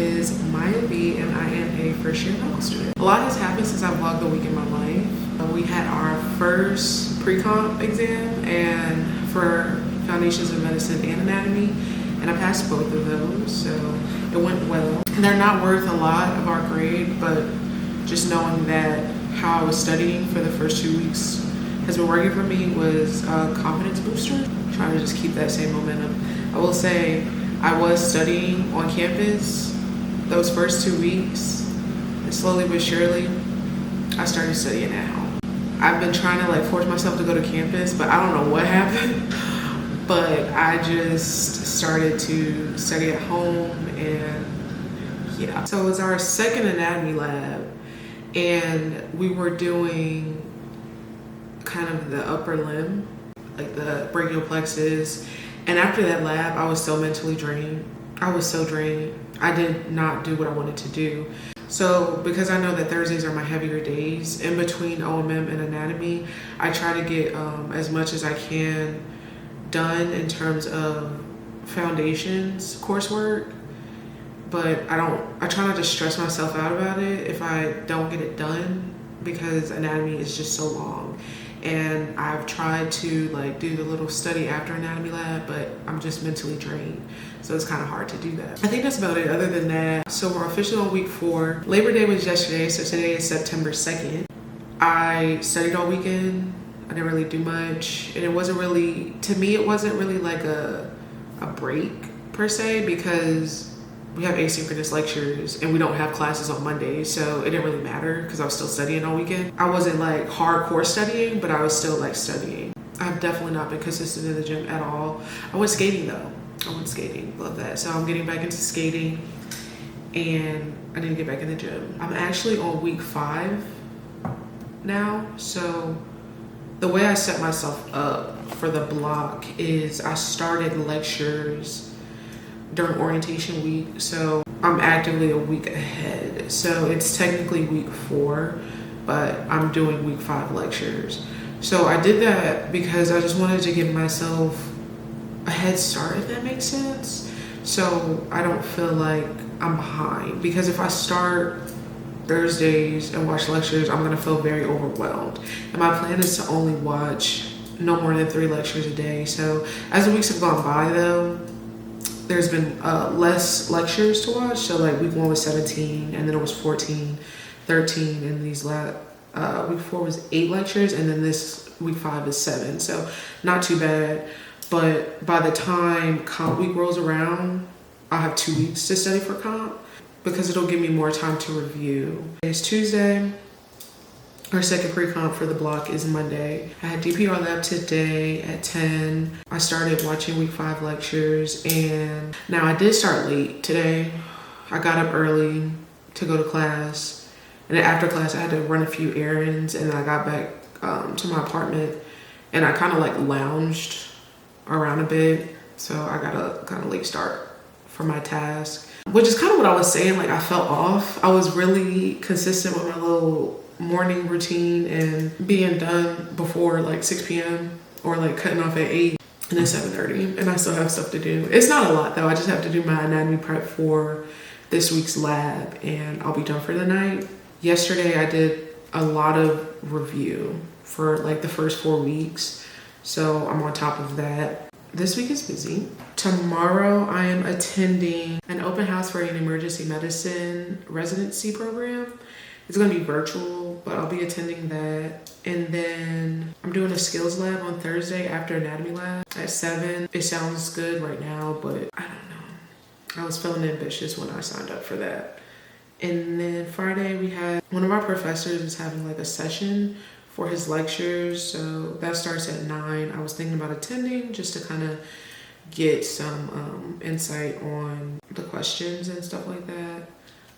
is Maya B, and I am a first year medical student. A lot has happened since I vlogged a week in my life. We had our first pre-comp exam and for Foundations of Medicine and Anatomy, and I passed both of those, so it went well. They're not worth a lot of our grade, but just knowing that how I was studying for the first 2 weeks has been working for me was a confidence booster. Trying to just keep that same momentum. I will say I was studying on campus those first 2 weeks, and slowly but surely I started studying at home. I've been trying to force myself to go to campus, but I don't know what happened. But I just started to study at home, and yeah. So it was our second anatomy lab, and we were doing kind of the upper limb, like the brachial plexus. And after that lab, I was so mentally drained. I was so drained. I did not do what I wanted to do. So because I know that Thursdays are my heavier days, in between OMM and anatomy, I try to get as much as I can done in terms of foundations coursework. But I try not to stress myself out about it if I don't get it done, because anatomy is just so long. And I've tried to do the little study after anatomy lab, but I'm just mentally drained. So it's kind of hard to do that. I think that's about it other than that. So we're officially on week 4. Labor Day was yesterday, so today is September 2nd. I studied all weekend. I didn't really do much. And it wasn't really, to me, it wasn't really like a break per se, because we have asynchronous lectures and we don't have classes on Mondays, so it didn't really matter because I was still studying all weekend. I wasn't hardcore studying, but I was still studying. I've definitely not been consistent in the gym at all. I went skating though. Love that. So I'm getting back into skating, and I need to get back in the gym. I'm actually on week 5 now, so the way I set myself up for the block is I started lectures during orientation week, so I'm actively a week ahead. So it's technically week 4, but I'm doing week 5 lectures. So I did that because I just wanted to give myself a head start, if that makes sense. So I don't feel like I'm behind, because if I start Thursdays and watch lectures, I'm gonna feel very overwhelmed. And my plan is to only watch no more than 3 lectures a day. So as the weeks have gone by though, there's been less lectures to watch. So week 1 was 17, and then it was 14, 13, and these week 4 was 8 lectures, and then this week 5 is 7. So not too bad. But by the time comp week rolls around, I'll have 2 weeks to study for comp, because it'll give me more time to review. It's Tuesday. Our second pre-comp for the block is Monday. I had DPR lab today at 10. I started watching week 5 lectures, and now I did start late today. I got up early to go to class, and then after class I had to run a few errands, and then I got back to my apartment, and I kind of lounged around a bit. So I got a kind of late start for my task, which is kind of what I was saying. I fell off. I was really consistent with my little morning routine and being done before 6 p.m. or cutting off at 8 and then 7:30, and I still have stuff to do. It's not a lot though. I just have to do my anatomy prep for this week's lab, and I'll be done for the night. Yesterday I did a lot of review for the first 4 weeks, so I'm on top of that. This week is busy. Tomorrow I am attending an open house for an emergency medicine residency program. It's gonna be virtual, but I'll be attending that. And then I'm doing a skills lab on Thursday after anatomy lab at 7. It sounds good right now, but I don't know. I was feeling ambitious when I signed up for that. And then Friday we had one of our professors is having a session for his lectures, so that starts at 9. I was thinking about attending just to kind of get some insight on the questions and stuff like that,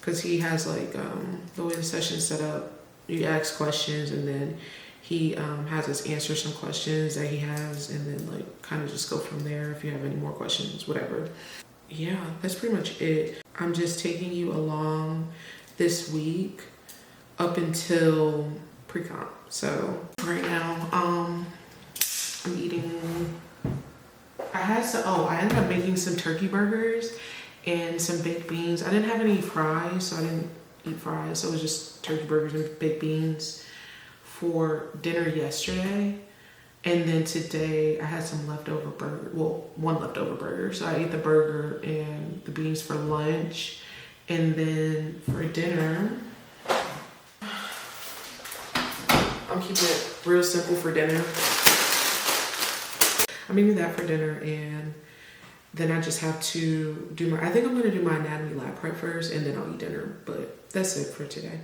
because he has the way the session's set up, you ask questions and then he has us answer some questions that he has, and then kind of just go from there if you have any more questions, whatever. Yeah, that's pretty much it. I'm just taking you along this week up until pre-comp. So right now I'm eating, I ended up making some turkey burgers, and some baked beans. I didn't have any fries, so I didn't eat fries. So it was just turkey burgers and baked beans for dinner yesterday. And then today I had some leftover burger, well, one leftover burger. So I ate the burger and the beans for lunch. And then for dinner, I'm keeping it real simple for dinner. I'm eating that for dinner, and then I just have to do I think I'm gonna do my anatomy lab prep first, and then I'll eat dinner, but that's it for today.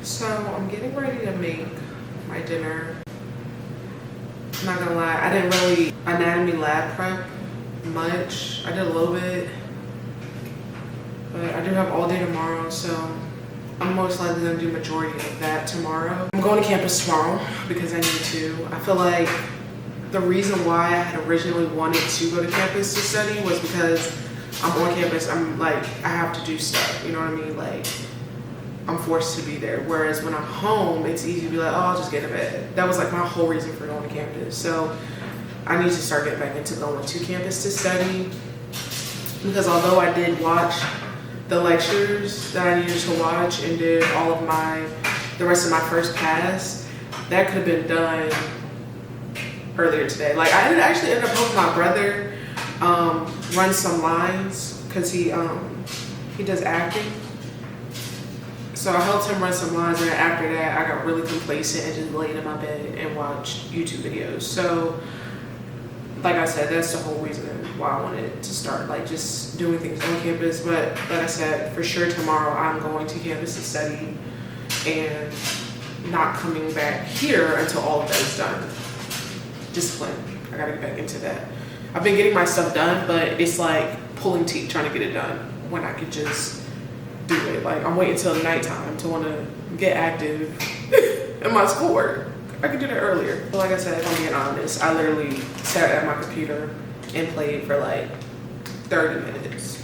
So I'm getting ready to make my dinner. I'm not gonna lie, I didn't really anatomy lab prep much. I did a little bit, but I do have all day tomorrow, so I'm most likely gonna do majority of that tomorrow. I'm going to campus tomorrow because I need to. I feel like the reason why I had originally wanted to go to campus to study was because I'm on campus, I'm like, I have to do stuff, you know what I mean? Like, I'm forced to be there. Whereas when I'm home, it's easy to be like, oh, I'll just get in bed. That was like my whole reason for going to campus. So I need to start getting back into going to campus to study, because although I did watch the lectures that I needed to watch and did all of the rest of my first pass, that could have been done earlier today. Like, I actually ended up helping my brother run some lines, because he does acting. So I helped him run some lines, and then after that, I got really complacent and just laid in my bed and watched YouTube videos. So, like I said, that's the whole reason why I wanted to start, like, just doing things on campus. But like I said, for sure tomorrow I'm going to campus to study and not coming back here until all of that is done. Discipline. I gotta get back into that. I've been getting my stuff done, but it's like pulling teeth trying to get it done when I could just do it. Like, I'm waiting till nighttime to want to get active in my schoolwork. I could do that earlier. But like I said, if I'm being honest, I literally sat at my computer and played for like 30 minutes.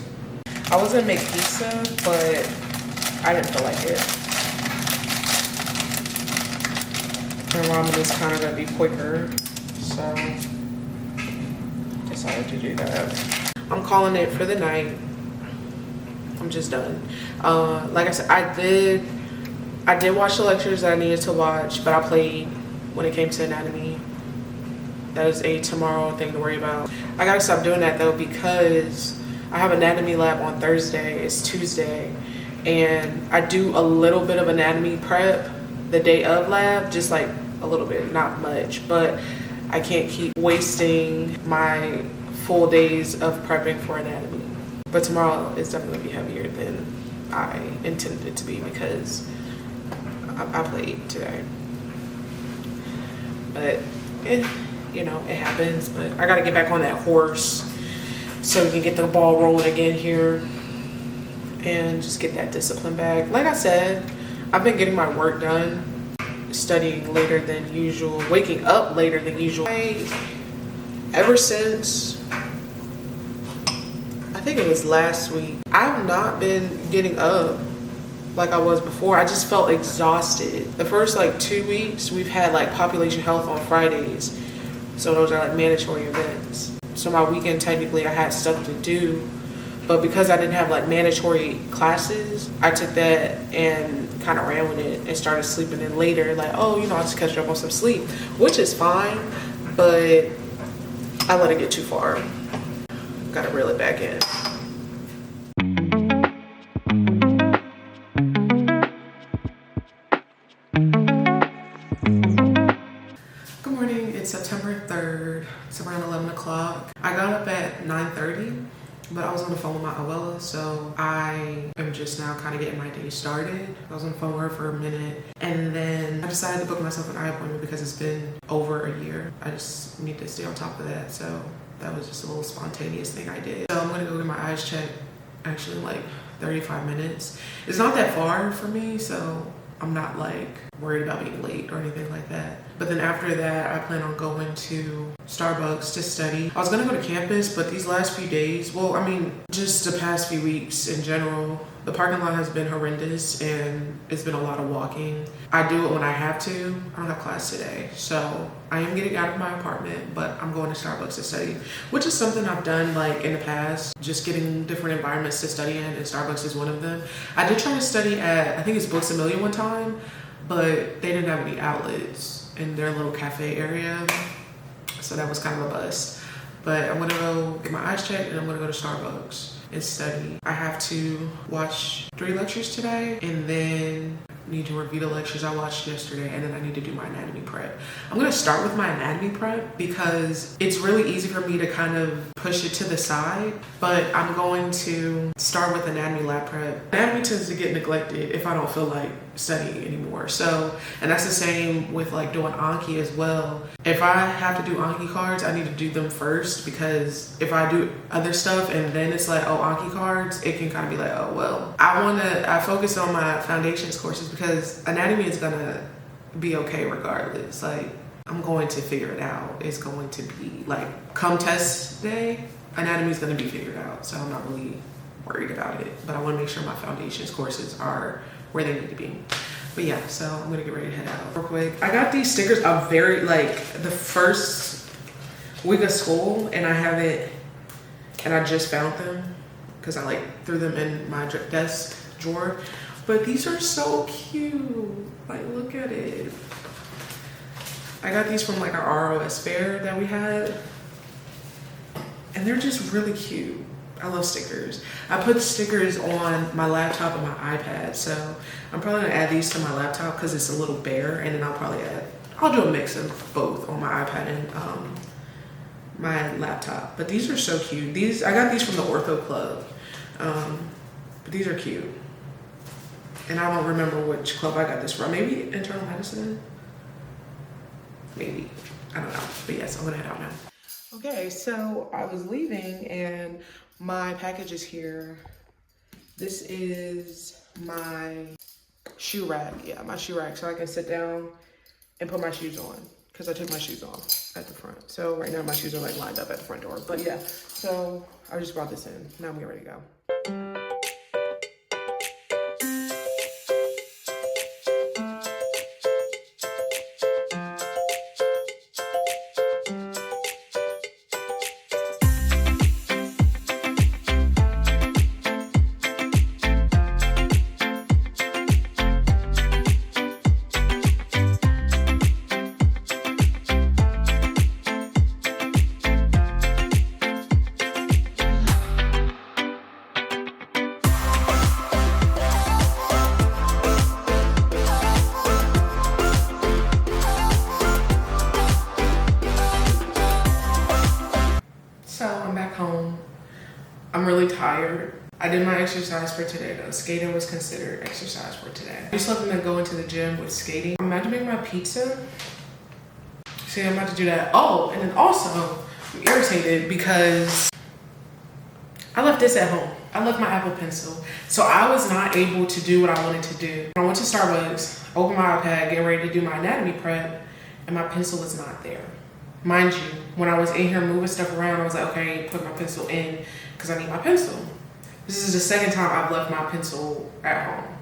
I was gonna make pizza, but I didn't feel like it. And ramen is kind of gonna be quicker, so decided to do that. I'm calling it for the night. I'm just done. Like I said, I did watch the lectures that I needed to watch, but I played when it came to anatomy. That is a tomorrow thing to worry about. I gotta stop doing that though, because I have anatomy lab on Thursday. It's Tuesday, and I do a little bit of anatomy prep the day of lab, just like a little bit, not much, but I can't keep wasting my full days of prepping for anatomy. But tomorrow is definitely gonna be heavier than I intended it to be, because I played today. But you know, it happens. But I gotta get back on that horse so we can get the ball rolling again here and just get that discipline back. Like I said, I've been getting my work done, studying later than usual, waking up later than usual. Ever since, I think it was last week, I've not been getting up like I was before. I just felt exhausted. The first like 2 weeks, we've had like population health on Fridays. So those are like mandatory events. So my weekend, technically I had stuff to do, but because I didn't have like mandatory classes, I took that and kind of ran with it and started sleeping in later. Like, oh, you know, I'll just catch up on some sleep, which is fine, but I let it get too far. Gotta reel it back in. Good morning, it's September 3rd. It's around 11 o'clock. I got up at 9:30, but I was on the phone with my abuela, so I am just now kind of getting my day started. I was on the phone with her for a minute, and then I decided to book myself an eye appointment because it's been over a year. I just need to stay on top of that, so that was just a little spontaneous thing I did. So I'm gonna go get my eyes checked, actually in like 35 minutes. It's not that far for me, so I'm not like worried about being late or anything like that. But then after that, I plan on going to Starbucks to study. I was gonna go to campus, but these last few days, well, I mean, just the past few weeks in general, the parking lot has been horrendous and it's been a lot of walking. I do it when I have to. I don't have class today. So I am getting out of my apartment, but I'm going to Starbucks to study, which is something I've done like in the past, just getting different environments to study in, and Starbucks is one of them. I did try to study at, I think it's Books A Million one time, but they didn't have any outlets in their little cafe area. So that was kind of a bust. But I'm gonna go get my eyes checked and I'm gonna go to Starbucks and study. I have to watch 3 lectures today and then need to review the lectures I watched yesterday, and then I need to do my anatomy prep. I'm gonna start with my anatomy prep because it's really easy for me to kind of push it to the side, but I'm going to start with anatomy lab prep. Anatomy tends to get neglected if I don't feel like studying anymore. So, and that's the same with like doing Anki as well. If I have to do Anki cards, I need to do them first, because if I do other stuff and then it's like, oh, Anki cards, it can kind of be like, oh, well, I focus on my foundations courses because anatomy is gonna be okay regardless. Like, I'm going to figure it out. It's going to be like, come test day, anatomy is gonna be figured out. So I'm not really worried about it, but I wanna make sure my foundations courses are where they need to be. But yeah, so I'm gonna get ready to head out real quick. I got these stickers of very, like, the first week of school, and I just found them because I like threw them in my desk drawer. But these are so cute. Like, look at it. I got these from like our ROS fair that we had, and they're just really cute. I love stickers. I put stickers on my laptop and my iPad, so I'm probably gonna add these to my laptop because it's a little bare, and then I'll do a mix of both on my iPad and my laptop. But these are so cute. I got these from the Ortho Club, but these are cute. And I don't remember which club I got this from. Maybe internal medicine? Maybe, I don't know. But yes, I'm gonna head out now. Okay, so I was leaving and my package is here. This is my shoe rack. Yeah, my shoe rack, so I can sit down and put my shoes on, because I took my shoes off at the front. So right now my shoes are like lined up at the front door. But yeah, so I just brought this in. Now I'm getting ready to go. Home. I'm really tired. I did my exercise for today though. Skating was considered exercise for today. I just left them to go into the gym with skating. I'm about to make my pizza. See, I'm about to do that. Oh, and then also, I'm irritated because I left this at home. I left my Apple Pencil. So I was not able to do what I wanted to do. I went to Starbucks, opened my iPad, getting ready to do my anatomy prep, and my pencil was not there. Mind you, when I was in here moving stuff around, I was like, okay, put my pencil in because I need my pencil. This is the second time I've left my pencil at home.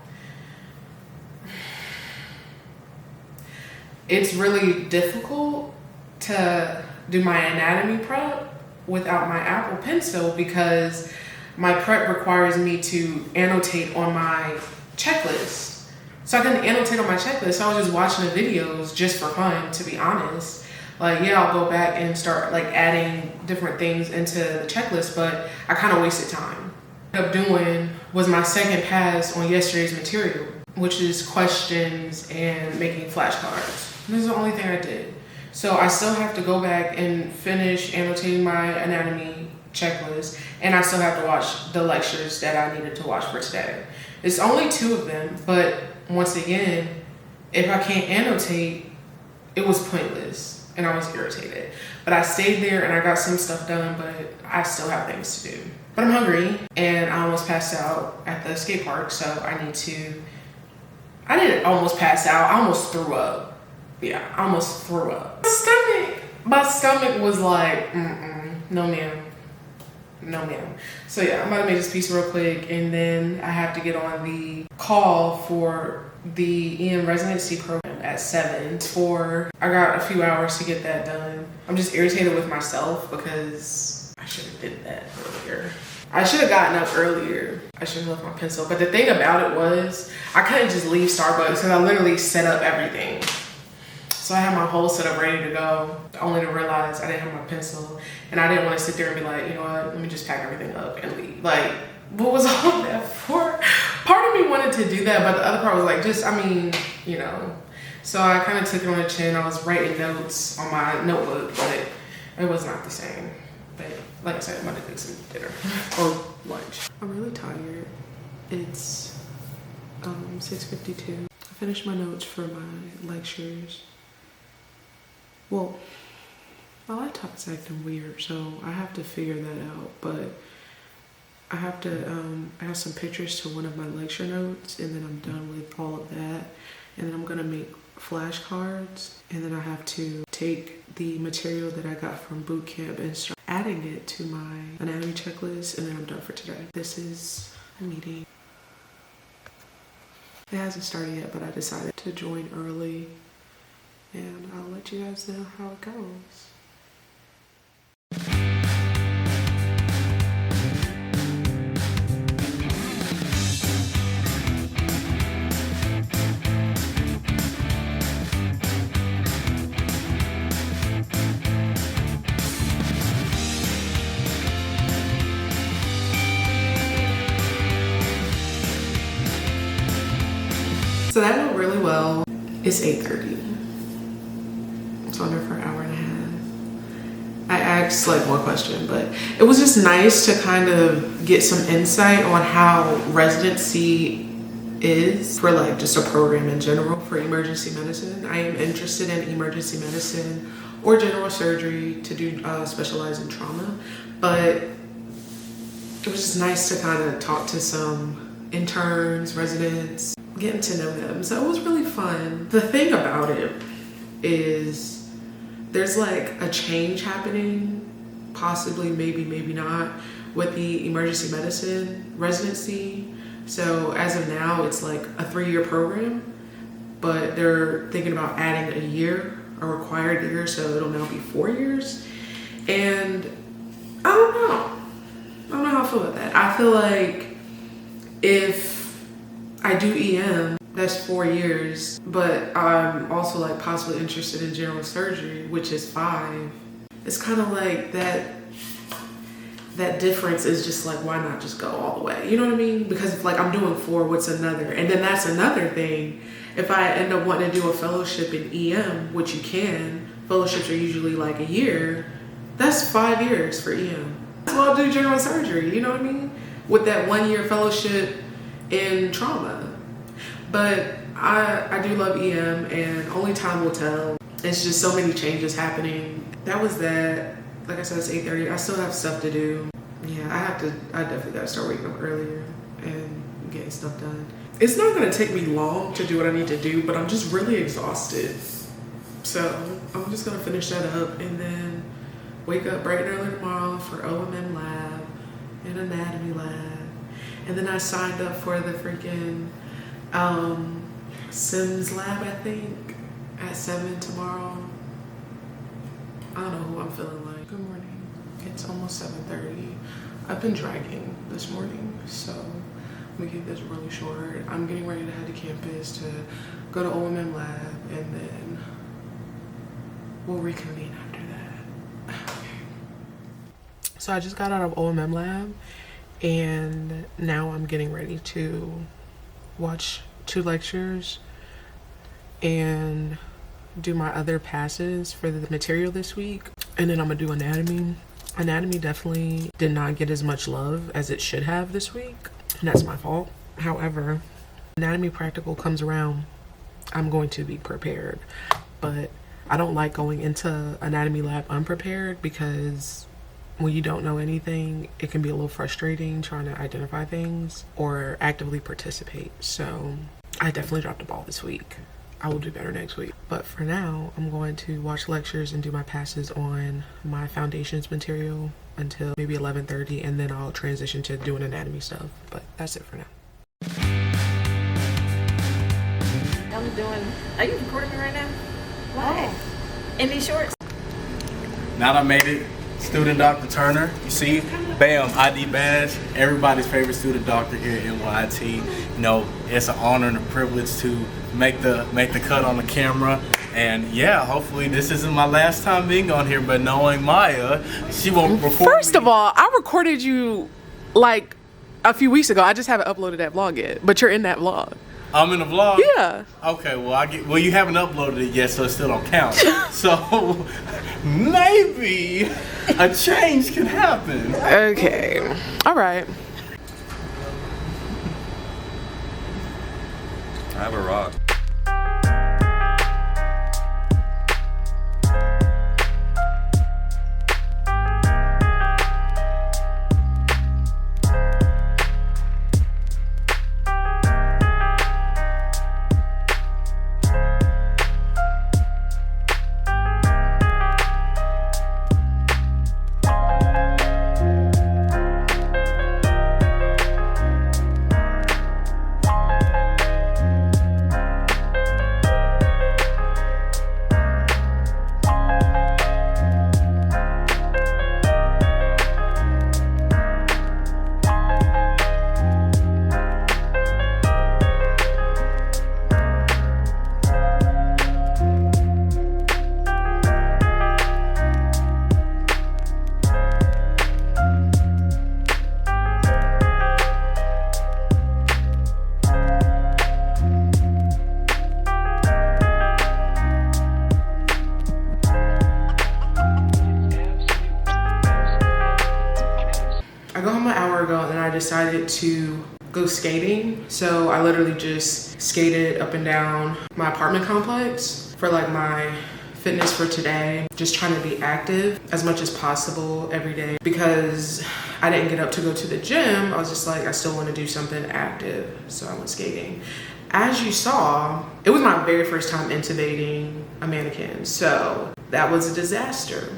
It's really difficult to do my anatomy prep without my Apple Pencil because my prep requires me to annotate on my checklist. So I couldn't annotate on my checklist. So I was just watching the videos just for fun, to be honest. Like, yeah, I'll go back and start like adding different things into the checklist, but I kind of wasted time. What I ended up doing was my second pass on yesterday's material, which is questions and making flashcards. This is the only thing I did. So I still have to go back and finish annotating my anatomy checklist, and I still have to watch the lectures that I needed to watch for today. It's only 2 of them, but once again, if I can't annotate, it was pointless. And I was irritated. But I stayed there and I got some stuff done, but I still have things to do. But I'm hungry and I almost passed out at the skate park, so I need to I didn't almost pass out. I almost threw up. Yeah, I almost threw up. My stomach was like, no ma'am. No ma'am. So yeah, I'm about to make this piece real quick, and then I have to get on the call for the EM residency program at 7. I got a few hours to get that done. I'm just irritated with myself because I should have did that earlier. I should have gotten up earlier. I should have left my pencil. But the thing about it was, I couldn't just leave Starbucks because I literally set up everything. So I had my whole setup ready to go, only to realize I didn't have my pencil. And I didn't want to sit there and be like, you know what, let me just pack everything up and leave. Like, what was all that for? Part of me wanted to do that, but the other part was like, you know. So I kind of took it on the chin. I was writing notes on my notebook, but it was not the same. But like I said, I'm about to cook some dinner or lunch. I'm really tired. It's 6:52. I finished my notes for my lectures. Well, my laptop is acting weird, so I have to figure that out. But I have to add some pictures to one of my lecture notes, and then I'm done with all of that. And then I'm gonna make flashcards, and then I have to take the material that I got from boot camp and start adding it to my anatomy checklist, and then I'm done for today. This is a meeting. It hasn't started yet, but I decided to join early, and I'll let you guys know how it goes. So that went really well. It's 8:30. So I'm here for an hour and a half. I asked like one question, but it was just nice to kind of get some insight on how residency is for like just a program in general for emergency medicine. I am interested in emergency medicine or general surgery to do specialize in trauma, but it was just nice to kind of talk to some interns, residents, getting to know them. So it was really fun. The thing about it is there's like a change happening, possibly, maybe not, with the emergency medicine residency. So as of now, it's like a 3-year program, but they're thinking about adding a year, a required year, so it'll now be 4 years. And I don't know how I feel about that. I feel like if I do EM, that's 4 years, but I'm also like possibly interested in general surgery, which is 5. It's kind of like that difference is just like, why not just go all the way? You know what I mean? Because if like I'm doing 4, what's another? And then that's another thing. If I end up wanting to do a fellowship in EM, which you can, fellowships are usually like a year, that's 5 years for EM. So I'll do general surgery, you know what I mean? With that 1-year fellowship in trauma. But I do love EM, and only time will tell. It's just so many changes happening. That was that. Like I said, it's 8:30. I still have stuff to do. Yeah, I definitely gotta start waking up earlier and getting stuff done. It's not gonna take me long to do what I need to do, but I'm just really exhausted. So I'm just gonna finish that up and then wake up bright and early tomorrow for OMM lab and anatomy lab. And then I signed up for the freaking Sims lab, I think, at 7 tomorrow. I don't know who I'm feeling like. Good morning. It's almost 7:30. I've been dragging this morning, so I'm gonna keep this really short. I'm getting ready to head to campus to go to OMM lab, and then we'll reconvene after that. So I just got out of OMM lab, and now I'm getting ready to watch 2 lectures and do my other passes for the material this week, and then I'm gonna do anatomy. Anatomy definitely did not get as much love as it should have this week, and that's my fault. However, anatomy practical comes around, I'm going to be prepared. But I don't like going into anatomy lab unprepared, because when you don't know anything, it can be a little frustrating trying to identify things or actively participate. So I definitely dropped the ball this week. I will do better next week. But for now, I'm going to watch lectures and do my passes on my foundations material until maybe 11:30, and then I'll transition to doing anatomy stuff. But that's it for now. Are you recording me right now? Why? In these shorts? Now that I made it, student Dr. Turner, you see, bam, ID badge, everybody's favorite student doctor here at NYT. You know, it's an honor and a privilege to make the cut on the camera. And yeah, hopefully this isn't my last time being on here, but knowing Maya, she won't record First of all, I recorded you like a few weeks ago. I just haven't uploaded that vlog yet, but you're in that vlog. I'm in the vlog? Yeah. Okay, well you haven't uploaded it yet, so it still don't count. So maybe a change can happen. Okay. All right. I have a rock. Decided to go skating. So I literally just skated up and down my apartment complex for like my fitness for today. Just trying to be active as much as possible every day because I didn't get up to go to the gym. I was just like, I still want to do something active. So I went skating. As you saw, it was my very first time intubating a mannequin. So that was a disaster,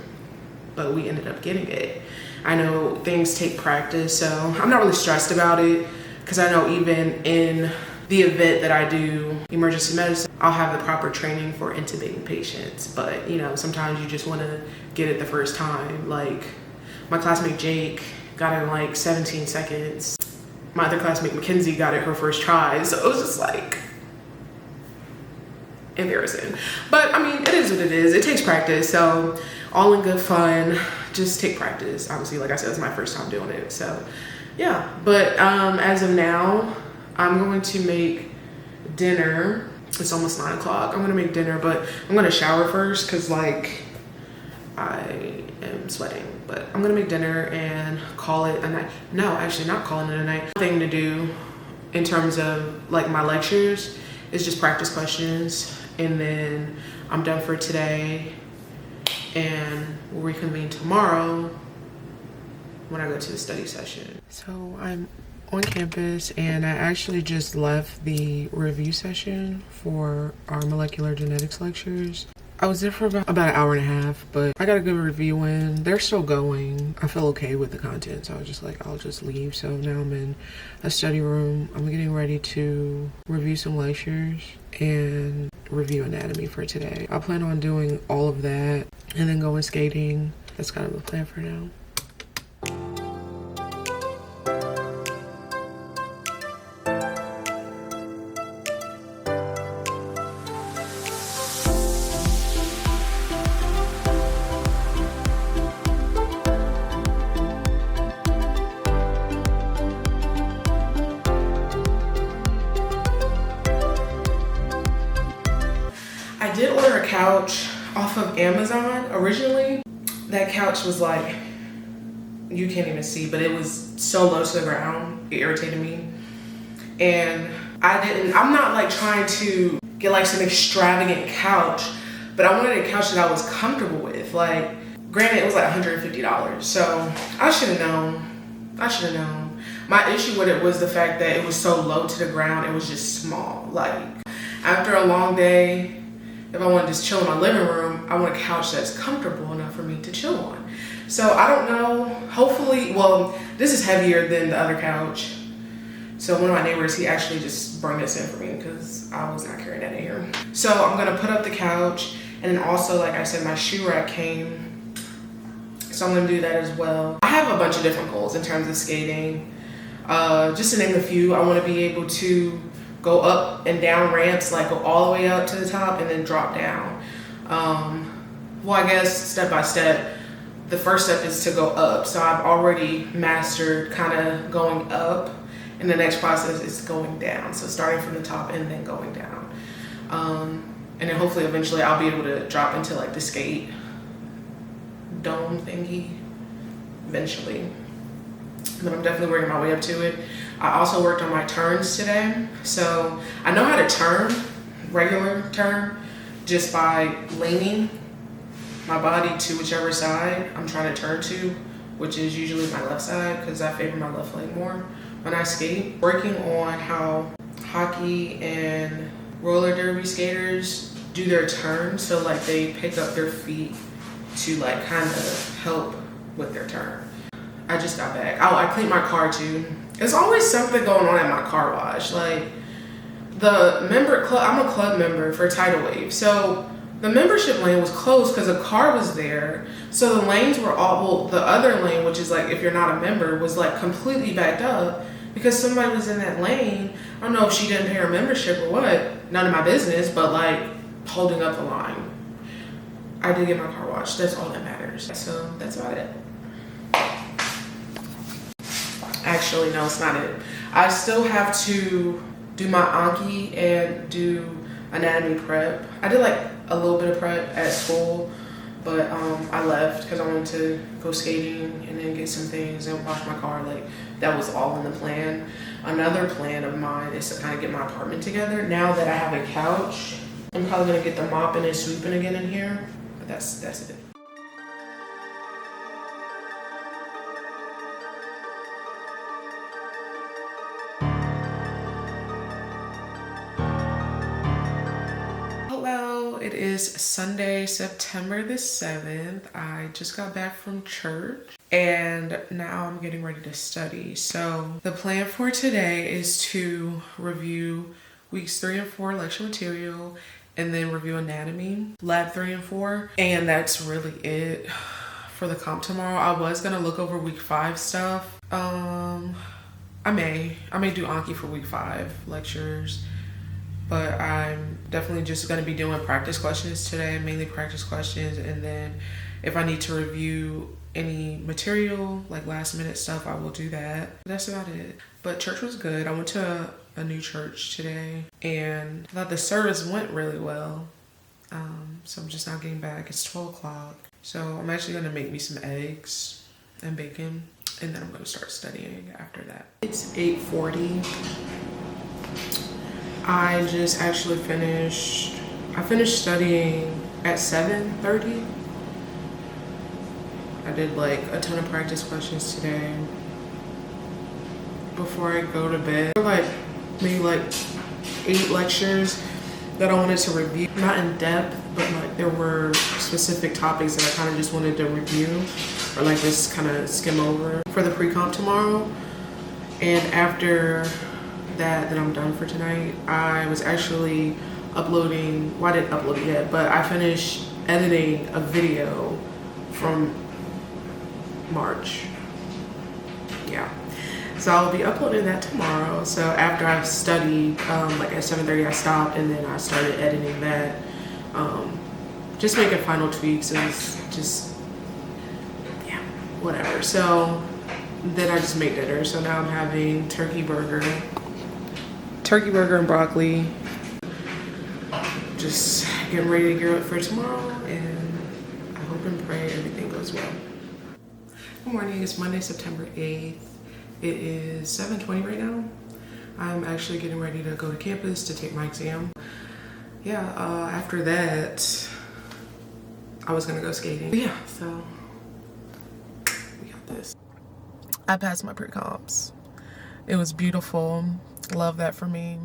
but we ended up getting it. I know things take practice, so I'm not really stressed about it because I know even in the event that I do emergency medicine, I'll have the proper training for intubating patients. But you know, sometimes you just want to get it the first time. Like my classmate Jake got it in like 17 seconds. My other classmate Mackenzie got it her first try. So it was just like embarrassing. But I mean, it is what it is. It takes practice. So all in good fun. Just take practice. Obviously, like I said, it's my first time doing it. So yeah, but as of now, I'm going to make dinner. It's almost 9 o'clock. I'm gonna make dinner, but I'm gonna shower first because like I am sweating. But I'm gonna make dinner and call it a night. No, actually not calling it a night. Thing to do in terms of like my lectures is just practice questions, and then I'm done for today. And we'll reconvene tomorrow when I go to the study session. So I'm on campus and I actually just left the review session for our molecular genetics lectures. I was there for about an hour and a half, but I got a good review in. They're still going. I feel okay with the content, so I was just like, I'll just leave. So now I'm in a study room. I'm getting ready to review some lectures and review anatomy for today. I plan on doing all of that and then going skating. That's kind of the plan for now. I did order a couch off of Amazon originally. That couch was like, you can't even see, but it was so low to the ground, it irritated me. And I'm not like trying to get like some extravagant couch, but I wanted a couch that I was comfortable with. Like, granted, it was like $150. So I should have known. My issue with it was the fact that it was so low to the ground. It was just small. Like after a long day, if I want to just chill in my living room, I want a couch that's comfortable enough for me to chill on. So I don't know. Hopefully, well, this is heavier than the other couch. So one of my neighbors, he actually just brought this in for me because I was not carrying that in here. So I'm gonna put up the couch, and then also, like I said, my shoe rack came. So I'm gonna do that as well. I have a bunch of different goals in terms of skating. Just to name a few, I wanna be able to go up and down ramps, like go all the way up to the top and then drop down. Well, I guess step by step. The first step is to go up. So I've already mastered kind of going up, and the next process is going down. So starting from the top and then going down. And then hopefully eventually I'll be able to drop into like the skate dome thingy eventually. But I'm definitely working my way up to it. I also worked on my turns today. So I know how to turn, regular turn, just by leaning my body to whichever side I'm trying to turn to, which is usually my left side because I favor my left leg more when I skate. Working on how hockey and roller derby skaters do their turns, so like they pick up their feet to like kind of help with their turn. I just got back. Oh, I cleaned my car too. There's always something going on at my car wash. Like the member club, I'm a club member for Tidal Wave, so the membership lane was closed because a car was there. So the lanes were all, well, the other lane, which is like if you're not a member, was like completely backed up because somebody was in that lane. I don't know if she didn't pay her membership or what. None of my business, but like holding up the line. I did get my car washed. That's all that matters. So that's about it. Actually, no, it's not it. I still have to do my Anki and do anatomy prep. I did like a little bit of prep at school, but I left because I wanted to go skating and then get some things and wash my car. Like that was all in the plan. Another plan of mine is to kind of get my apartment together. Now that I have a couch, I'm probably gonna get the mopping and sweeping again in here, but that's it. Hello, it is Sunday, September the 7th. I just got back from church and now I'm getting ready to study. So the plan for today is to review weeks 3 and 4 lecture material and then review anatomy, lab 3 and 4. And that's really it for the comp tomorrow. I was gonna look over week 5 stuff. I may do Anki for week 5 lectures. But I'm definitely just going to be doing practice questions today, mainly practice questions. And then if I need to review any material, like last minute stuff, I will do that. That's about it. But church was good. I went to a new church today and I thought the service went really well. So I'm just now getting back. It's 12 o'clock. So I'm actually going to make me some eggs and bacon. And then I'm going to start studying after that. It's 8:40. I just actually finished studying at 7:30. I did like a ton of practice questions today before I go to bed. Like maybe like 8 lectures that I wanted to review. Not in depth, but like there were specific topics that I kind of just wanted to review or like just kind of skim over for the pre-comp tomorrow. And after that I'm done for tonight. I was actually uploading, well I didn't upload it yet, but I finished editing a video from March. Yeah. So I'll be uploading that tomorrow. So after I've studied, like at 7:30 I stopped and then I started editing that. Just making final tweaks and just, yeah, whatever. So then I just made dinner. So now I'm having turkey burger and broccoli. Just getting ready to gear up for tomorrow, and I hope and pray everything goes well. Good morning, it's Monday, September 8th. It is 7:20 right now. I'm actually getting ready to go to campus to take my exam. Yeah, after that, I was gonna go skating. But yeah, so we got this. I passed my pre-comps. It was beautiful. Love that for me.